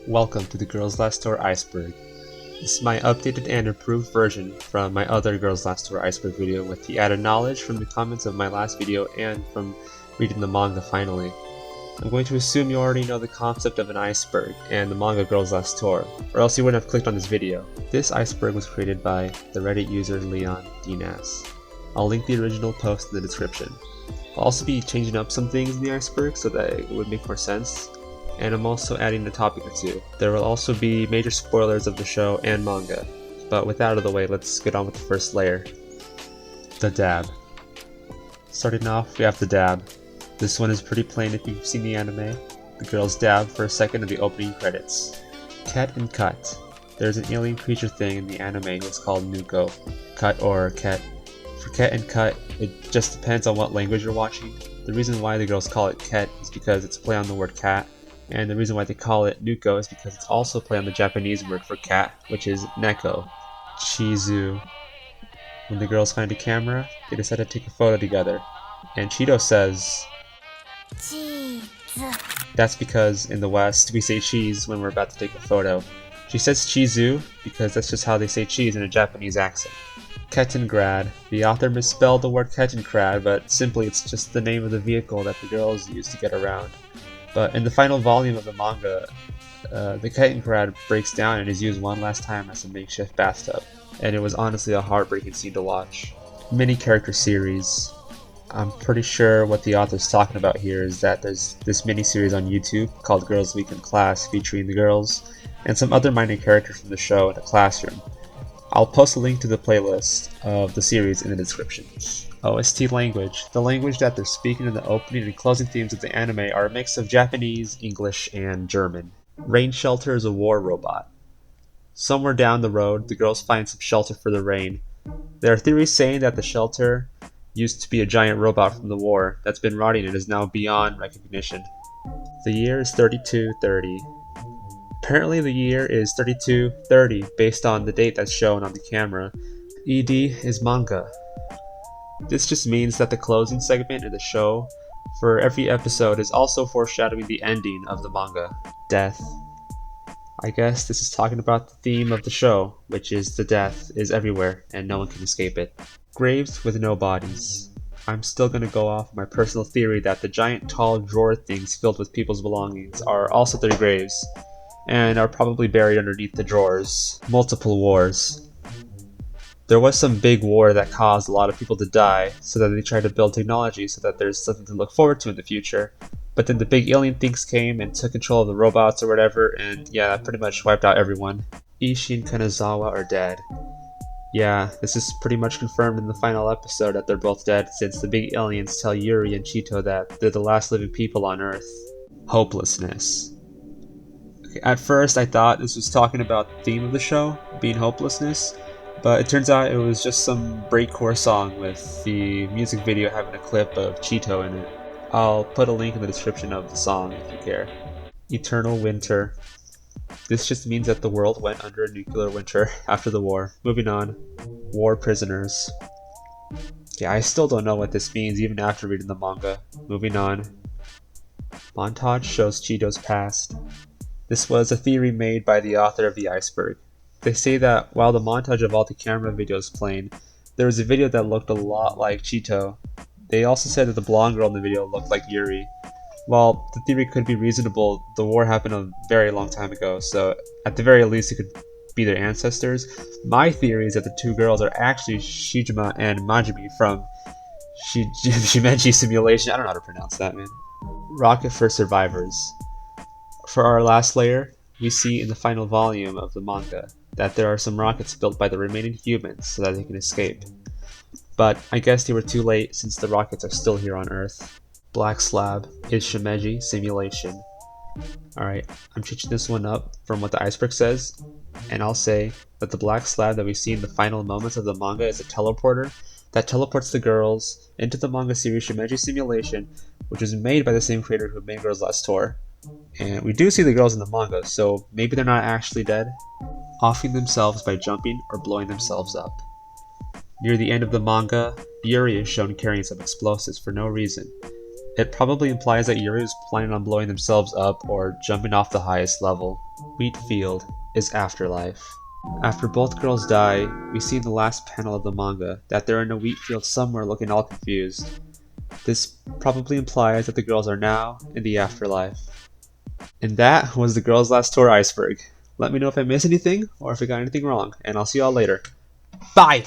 Welcome to the Girls Last Tour Iceberg. This is my updated and improved version from my other Girls Last Tour Iceberg video with the added knowledge from the comments of my last video and from reading the manga finally. I'm going to assume you already know the concept of an iceberg and the manga Girls Last Tour, or else you wouldn't have clicked on this video. This iceberg was created by the Reddit user Leon Dinas. I'll link the original post in the description. I'll also be changing up some things in the iceberg so that it would make more sense. And I'm also adding a topic or two. There will also be major spoilers of the show and manga. But with that out of the way, let's get on with the first layer. The dab. Starting off, we have the dab. This one is pretty plain if you've seen the anime. The girls dab for a second in the opening credits. Ket and Cut. There's an alien creature thing in the anime that's called Nuko. Cut or Ket. For Ket and Cut, it just depends on what language you're watching. The reason why the girls call it Ket is because it's a play on the word cat. And the reason why they call it Nuko is because it's also a play on the Japanese word for cat, which is neko. Chizu. When the girls find a camera, they decide to take a photo together. And Cheeto says, cheese. That's because in the West, we say cheese when we're about to take a photo. She says chizu because that's just how they say cheese in a Japanese accent. Kettengrad. The author misspelled the word Kettengrad, but simply it's just the name of the vehicle that the girls use to get around. But in the final volume of the manga, the Kettengrad breaks down and is used one last time as a makeshift bathtub. And it was honestly a heartbreaking scene to watch. Mini character series. I'm pretty sure what the author's talking about here is that there's this mini series on YouTube called Girls Week in Class featuring the girls and some other minor characters from the show in a classroom. I'll post a link to the playlist of the series in the description. OST language. The language that they're speaking in the opening and closing themes of the anime are a mix of Japanese, English, and German. Rain Shelter is a war robot. Somewhere down the road, the girls find some shelter for the rain. There are theories saying that the shelter used to be a giant robot from the war that's been rotting and is now beyond recognition. The year is 3230. Apparently the year is 3230 based on the date that's shown on the camera. ED is manga. This just means that the closing segment in the show for every episode is also foreshadowing the ending of the manga. Death. I guess this is talking about the theme of the show, which is the death is everywhere and no one can escape it. Graves with no bodies. I'm still gonna go off my personal theory that the giant tall drawer things filled with people's belongings are also their graves, and are probably buried underneath the drawers. Multiple wars. There was some big war that caused a lot of people to die, so that they tried to build technology so that there's something to look forward to in the future. But then the big alien things came and took control of the robots or whatever, and yeah, that pretty much wiped out everyone. Ishi and Kanazawa are dead. Yeah, this is pretty much confirmed in the final episode that they're both dead, since the big aliens tell Yuri and Cheeto that they're the last living people on Earth. Hopelessness. Okay, at first I thought this was talking about the theme of the show, being hopelessness, but it turns out it was just some breakcore song with the music video having a clip of Cheeto in it. I'll put a link in the description of the song if you care. Eternal Winter. This just means that the world went under a nuclear winter after the war. Moving on. War prisoners. Yeah, I still don't know what this means even after reading the manga. Moving on. Montage shows Cheeto's past. This was a theory made by the author of the iceberg. They say that while the montage of all the camera videos playing, there was a video that looked a lot like Cheeto. They also said that the blonde girl in the video looked like Yuri. While the theory could be reasonable, the war happened a very long time ago, so at the very least it could be their ancestors. My theory is that the two girls are actually Shijima and Majimi from Shimeji Simulation. I don't know how to pronounce that, man. Rocket for survivors. For our last layer, we see in the final volume of the manga that there are some rockets built by the remaining humans so that they can escape. But I guess they were too late since the rockets are still here on Earth. Black Slab is Shimeji Simulation. Alright, I'm changing this one up from what the iceberg says, and I'll say that the black slab that we see in the final moments of the manga is a teleporter that teleports the girls into the manga series Shimeji Simulation, which was made by the same creator who made Girls Last Tour. And we do see the girls in the manga, so maybe they're not actually dead. Offing themselves by jumping or blowing themselves up. Near the end of the manga, Yuri is shown carrying some explosives for no reason. It probably implies that Yuri is planning on blowing themselves up or jumping off the highest level. Wheat field is afterlife. After both girls die, we see in the last panel of the manga that they're in a wheat field somewhere looking all confused. This probably implies that the girls are now in the afterlife. And that was the Girls Last Tour Iceberg. Let me know if I missed anything or if I got anything wrong, and I'll see y'all later. Bye!